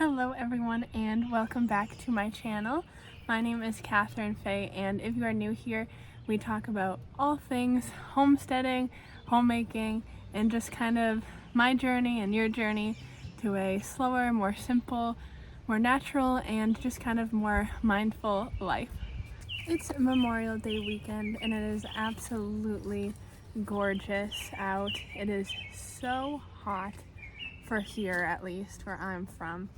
Hello everyone and welcome back to my channel. My name is Catherine Faye, and if you are new here, we talk about all things homesteading, homemaking, and just kind of my journey and your journey to a slower, more simple, more natural, and just kind of more mindful life. It's Memorial Day weekend and it is absolutely gorgeous out. It is so hot for here, at least where I'm from.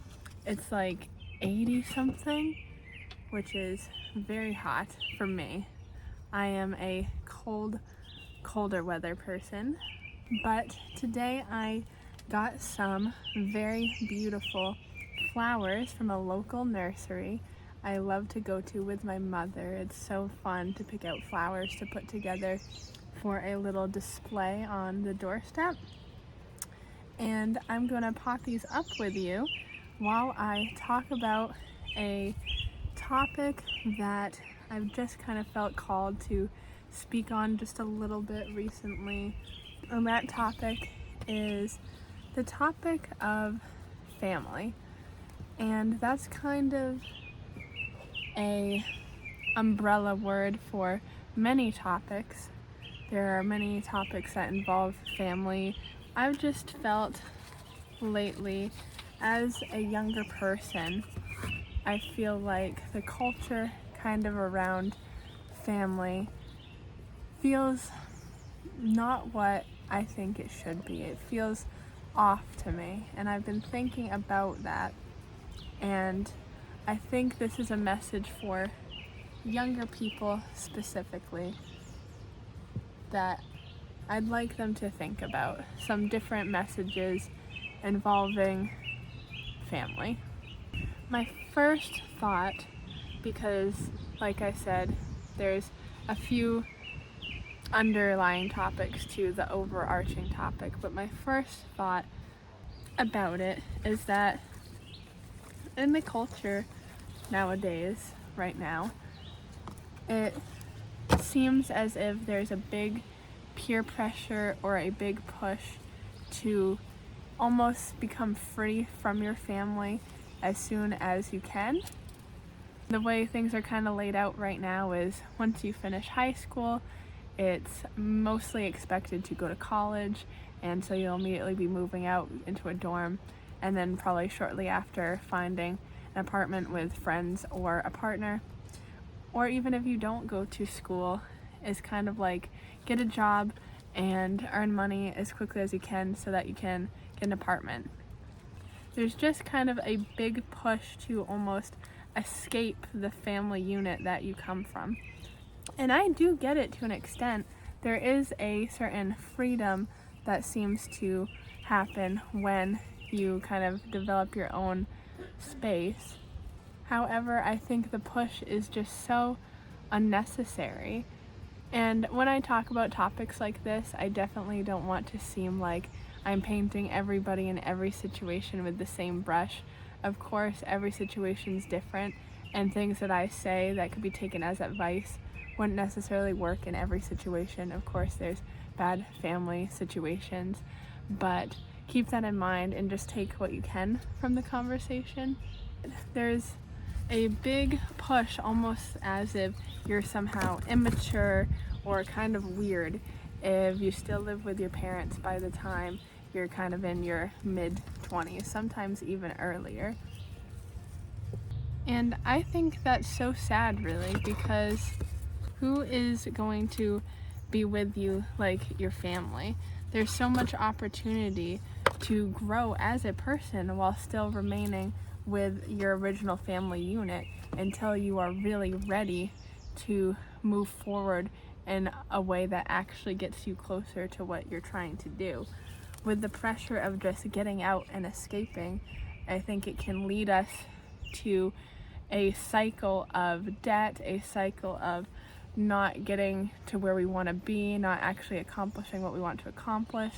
It's like 80 something, which is very hot for me. I am a colder weather person, but today I got some very beautiful flowers from a local nursery I love to go to with my mother. It's so fun to pick out flowers to put together for a little display on the doorstep. And I'm gonna pop these up with you while I talk about a topic that I've just kind of felt called to speak on just a little bit recently. And that topic is the topic of family. And that's kind of a umbrella word for many topics. There are many topics that involve family. I've just felt lately, as a younger person, I feel like the culture kind of around family feels not what I think it should be. It feels off to me, and I've been thinking about that, and I think this is a message for younger people specifically that I'd like them to think about, some different messages involving family. My first thought, because like I said, there's a few underlying topics to the overarching topic, but my first thought about it is that in the culture nowadays, right now, it seems as if there's a big peer pressure or a big push to almost become free from your family as soon as you can. The way things are kind of laid out right now is once you finish high school, it's mostly expected to go to college, and so you'll immediately be moving out into a dorm, and then probably shortly after finding an apartment with friends or a partner. Or even if you don't go to school, it's kind of like get a job and earn money as quickly as you can so that you can get an apartment. There's just kind of a big push to almost escape the family unit that you come from. And I do get it to an extent. There is a certain freedom that seems to happen when you kind of develop your own space. However, I think the push is just so unnecessary. And when I talk about topics like this, I definitely don't want to seem like I'm painting everybody in every situation with the same brush. Of course, every situation's different, and things that I say that could be taken as advice wouldn't necessarily work in every situation. Of course, there's bad family situations, but keep that in mind and just take what you can from the conversation. There's a big push, almost as if you're somehow immature or kind of weird if you still live with your parents by the time you're kind of in your mid-20s, sometimes even earlier. And I think that's so sad, really, because who is going to be with you like your family? There's so much opportunity to grow as a person while still remaining with your original family unit until you are really ready to move forward in a way that actually gets you closer to what you're trying to do. With the pressure of just getting out and escaping, I think it can lead us to a cycle of debt, a cycle of not getting to where we want to be, not actually accomplishing what we want to accomplish.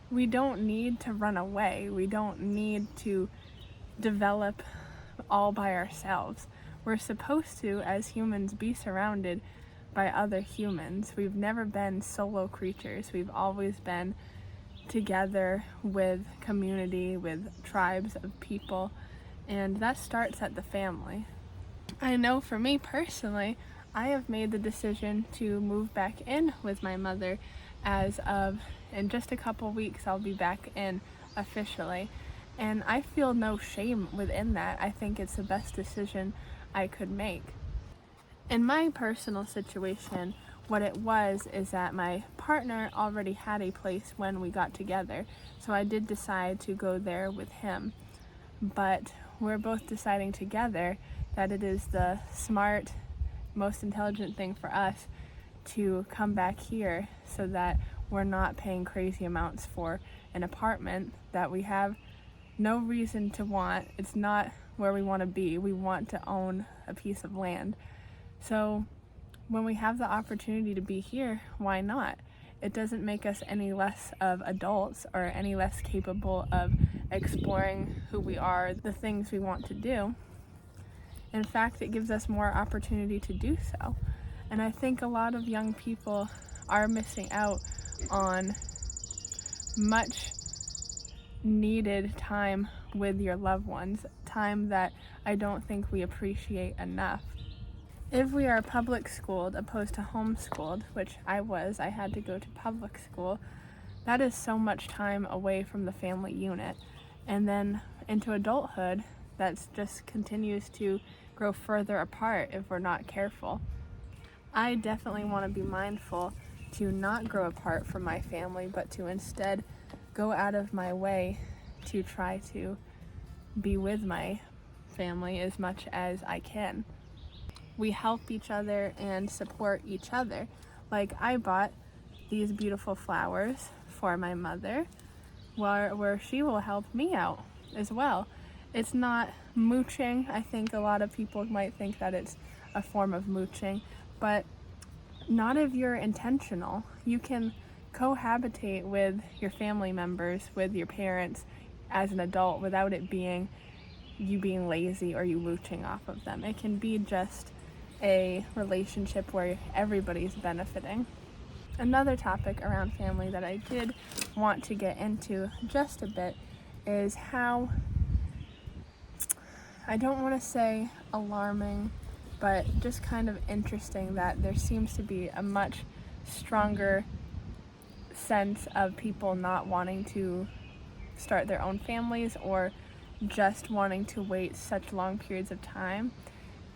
We don't need to run away. We don't need to develop all by ourselves. We're supposed to, as humans, be surrounded by other humans. We've never been solo creatures. We've always been together with community, with tribes of people, and that starts at the family. I know for me personally, I have made the decision to move back in with my mother as of, in just a couple weeks, I'll be back in officially. And I feel no shame within that. I think it's the best decision I could make. In my personal situation, what it was is that my partner already had a place when we got together, so I did decide to go there with him. But we're both deciding together that it is the smart, most intelligent thing for us to come back here so that we're not paying crazy amounts for an apartment that we have no reason to want. It's not where we want to be. We want to own a piece of land. So when we have the opportunity to be here, why not? It doesn't make us any less of adults or any less capable of exploring who we are, the things we want to do. In fact, it gives us more opportunity to do so. And I think a lot of young people are missing out on much needed time with your loved ones, time that I don't think we appreciate enough. If we are public schooled opposed to homeschooled, which I had to go to public school, that is so much time away from the family unit. And then into adulthood, that just continues to grow further apart if we're not careful. I definitely want to be mindful to not grow apart from my family, but to instead go out of my way to try to be with my family as much as I can. We help each other and support each other. Like, I bought these beautiful flowers for my mother, where she will help me out as well. It's not mooching. I think a lot of people might think that it's a form of mooching, but not if you're intentional. You can cohabitate with your family members, with your parents as an adult without it being you being lazy or you mooching off of them. It can be just a relationship where everybody's benefiting. Another topic around family that I did want to get into just a bit is how, I don't want to say alarming, but just kind of interesting that there seems to be a much stronger sense of people not wanting to start their own families or just wanting to wait such long periods of time.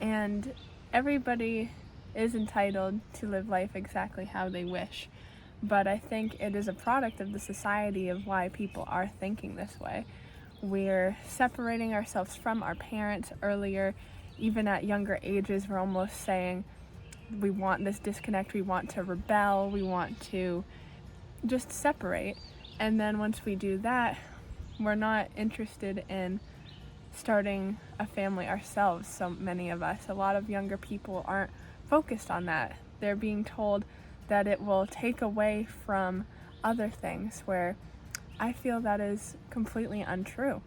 And everybody is entitled to live life exactly how they wish, but I think it is a product of the society of why people are thinking this way. We're separating ourselves from our parents earlier. Even at younger ages, we're almost saying we want this disconnect, we want to rebel, we want to just separate. And then once we do that, we're not interested in starting a family ourselves. So many of us, a lot of younger people aren't focused on that. They're being told that it will take away from other things, where I feel that is completely untrue.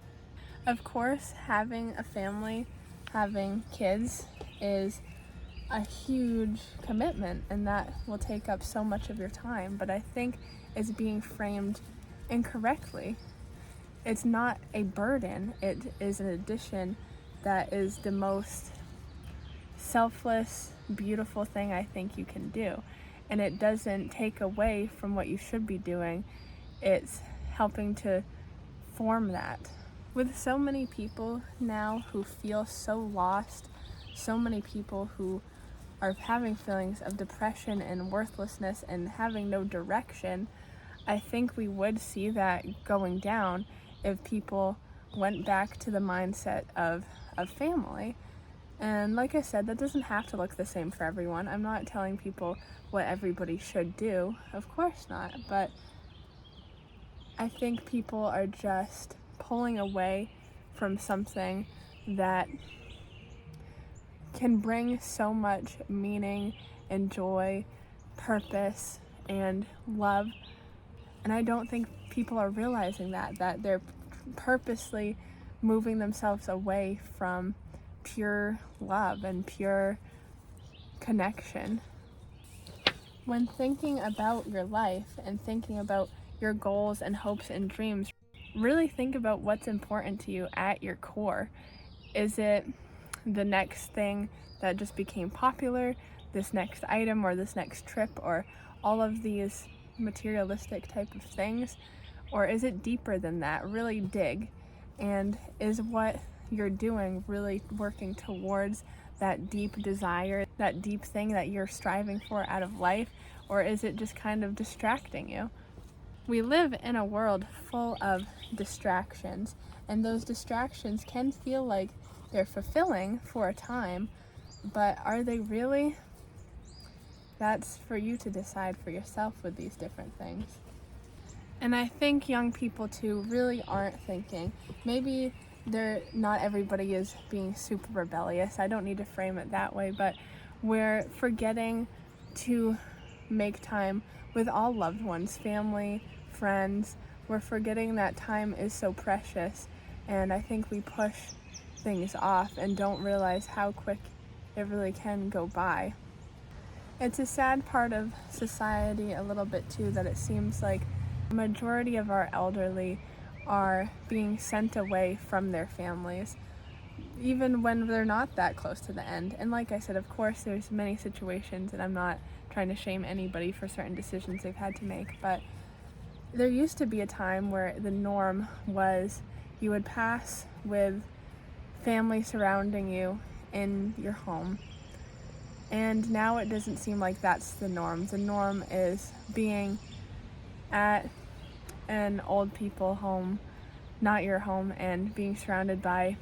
Of course, having a family, having kids is a huge commitment, and that will take up so much of your time, but I think it's being framed incorrectly. It's not a burden, it is an addition that is the most selfless, beautiful thing I think you can do. And it doesn't take away from what you should be doing, it's helping to form that. With so many people now who feel so lost, so many people who are having feelings of depression and worthlessness and having no direction, I think we would see that going down if people went back to the mindset of family. And like I said, that doesn't have to look the same for everyone. I'm not telling people what everybody should do, of course not, but I think people are just pulling away from something that can bring so much meaning and joy, purpose, and love. And I don't think people are realizing that they're purposely moving themselves away from pure love and pure connection. When thinking about your life and thinking about your goals and hopes and dreams. Really think about what's important to you at your core. Is it the next thing that just became popular, this next item or this next trip or all of these materialistic type of things? Or is it deeper than that? Really dig. And is what you're doing really working towards that deep desire, that deep thing that you're striving for out of life? Or is it just kind of distracting you? We live in a world full of distractions, and those distractions can feel like they're fulfilling for a time, but are they really? That's for you to decide for yourself with these different things. And I think young people too really aren't thinking. Maybe not everybody is being super rebellious. I don't need to frame it that way, but we're forgetting to make time with all loved ones, family, friends. We're forgetting that time is so precious, and I think we push things off and don't realize how quick it really can go by. It's a sad part of society a little bit too that it seems like the majority of our elderly are being sent away from their families, even when they're not that close to the end. And like I said, of course, there's many situations, and I'm not trying to shame anybody for certain decisions they've had to make, but there used to be a time where the norm was you would pass with family surrounding you in your home. And now it doesn't seem like that's the norm. The norm is being at an old people home, not your home, and being surrounded by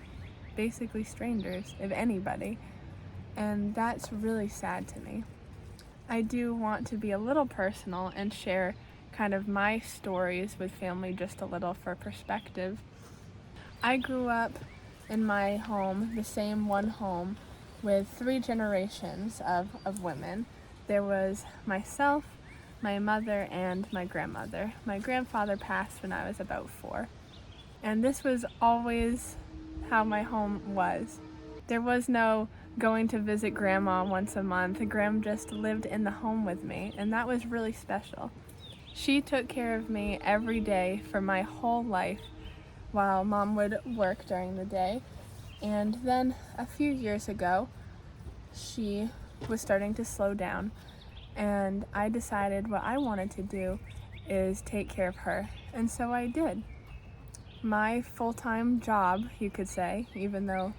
basically strangers, if anybody. And that's really sad to me. I do want to be a little personal and share kind of my stories with family just a little for perspective. I grew up in my home, the same one home, with 3 generations of women. There was myself, my mother, and my grandmother. My grandfather passed when I was about 4. And this was always how my home was. There was no going to visit grandma once a month. Grandma just lived in the home with me, and that was really special. She took care of me every day for my whole life while mom would work during the day. And then a few years ago, she was starting to slow down, and I decided what I wanted to do is take care of her. And so I did. My full-time job, you could say, even though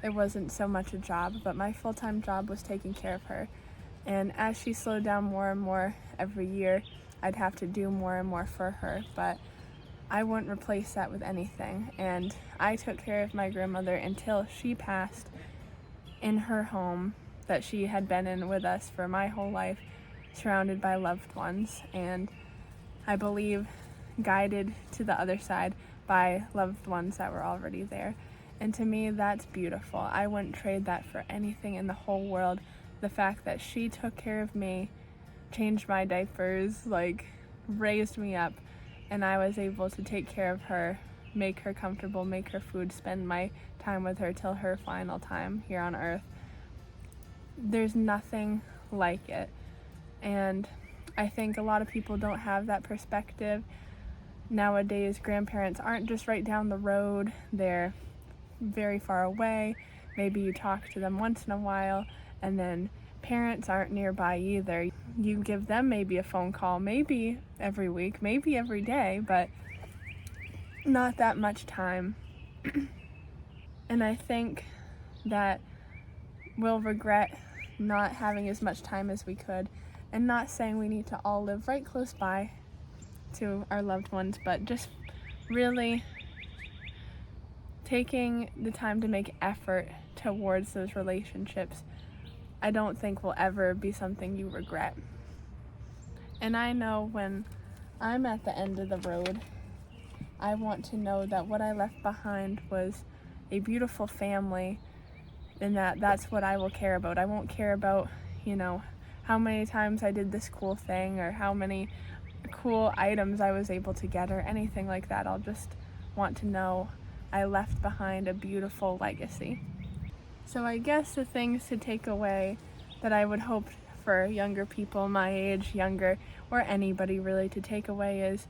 it wasn't so much a job, but my full-time job was taking care of her. And as she slowed down more and more every year, I'd have to do more and more for her, but I wouldn't replace that with anything. And I took care of my grandmother until she passed in her home that she had been in with us for my whole life, surrounded by loved ones, and I believe guided to the other side by loved ones that were already there. And to me, that's beautiful. I wouldn't trade that for anything in the whole world. The fact that she took care of me, changed my diapers, raised me up, and I was able to take care of her, make her comfortable, make her food, spend my time with her till her final time here on earth. There's nothing like it. And I think a lot of people don't have that perspective. Nowadays, grandparents aren't just right down the road. They're very far away. Maybe you talk to them once in a while, and then parents aren't nearby either. You give them maybe a phone call, maybe every week, maybe every day, but not that much time. And I think that we'll regret not having as much time as we could, and not saying we need to all live right close by to our loved ones, but just really taking the time to make effort towards those relationships, I don't think will ever be something you regret. And I know when I'm at the end of the road, I want to know that what I left behind was a beautiful family, and that's what I will care about. I won't care about, how many times I did this cool thing or how many cool items I was able to get or anything like that. I'll just want to know I left behind a beautiful legacy. So I guess the things to take away that I would hope for younger people my age, younger, or anybody really to take away is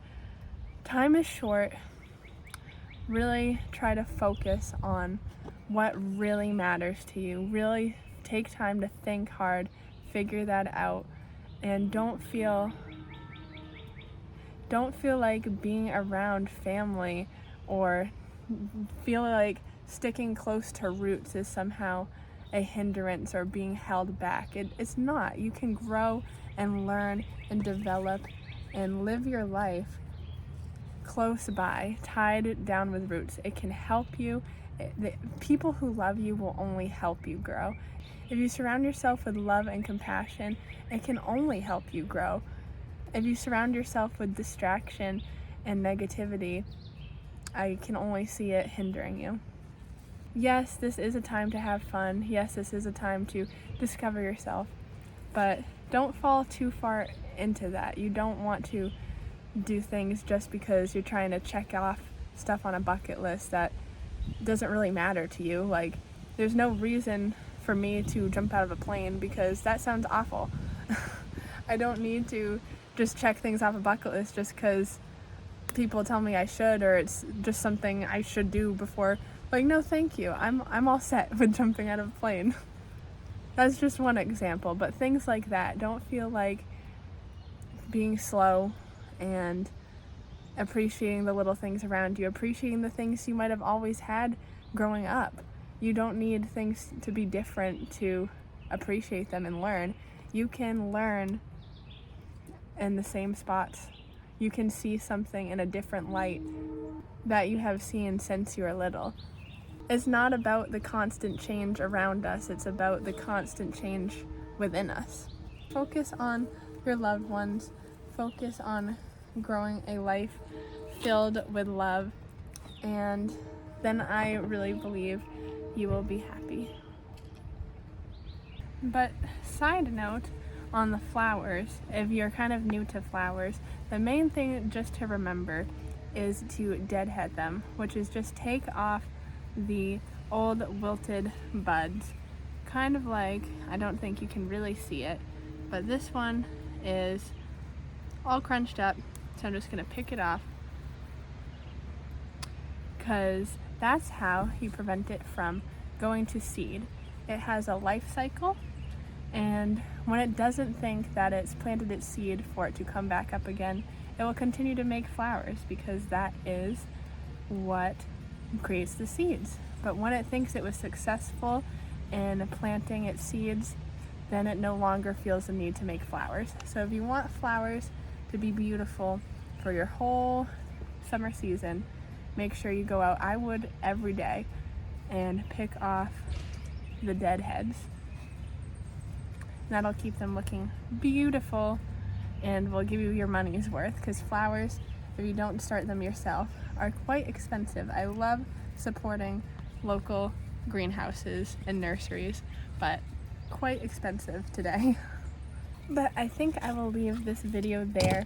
time is short. Really try to focus on what really matters to you. Really take time to think hard, figure that out, and don't feel like being around family or feel like sticking close to roots is somehow a hindrance or being held back. It's not. You can grow and learn and develop and live your life close by, tied down with roots. It can help you. The people who love you will only help you grow. If you surround yourself with love and compassion, it can only help you grow. If you surround yourself with distraction and negativity, I can only see it hindering you. Yes, this is a time to have fun. Yes, this is a time to discover yourself, but don't fall too far into that. You don't want to do things just because you're trying to check off stuff on a bucket list that doesn't really matter to you. Like, there's no reason for me to jump out of a plane because that sounds awful. I don't need to just check things off a bucket list just because people tell me I should, or it's just something I should do before. Like, no, thank you. I'm all set with jumping out of a plane. That's just one example, but things like that. Don't feel like being slow and appreciating the little things around you, appreciating the things you might have always had growing up. You don't need things to be different to appreciate them and learn. You can learn in the same spots. You can see something in a different light that you have seen since you were little. It's not about the constant change around us, it's about the constant change within us. Focus on your loved ones. Focus on growing a life filled with love, and then I really believe you will be happy. But side note on the flowers, if you're kind of new to flowers, the main thing just to remember is to deadhead them, which is just take off the old wilted buds. Kind of like, I don't think you can really see it, but this one is all crunched up, so I'm just gonna pick it off because that's how you prevent it from going to seed. It has a life cycle, and when it doesn't think that it's planted its seed for it to come back up again, it will continue to make flowers because that is what creates the seeds. But when it thinks it was successful in planting its seeds, then it no longer feels the need to make flowers. So if you want flowers to be beautiful for your whole summer season, make sure you go out, I would every day, and pick off the dead heads. That'll keep them looking beautiful and will give you your money's worth, because flowers, if you don't start them yourself, are quite expensive. I love supporting local greenhouses and nurseries, but quite expensive today. But I think I will leave this video there.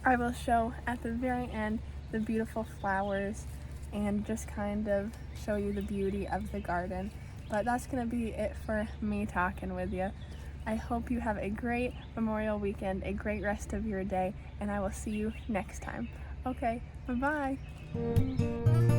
I will show at the very end the beautiful flowers and just kind of show you the beauty of the garden. But that's gonna be it for me talking with you. I hope you have a great Memorial weekend, a great rest of your day, and I will see you next time. Okay, bye-bye.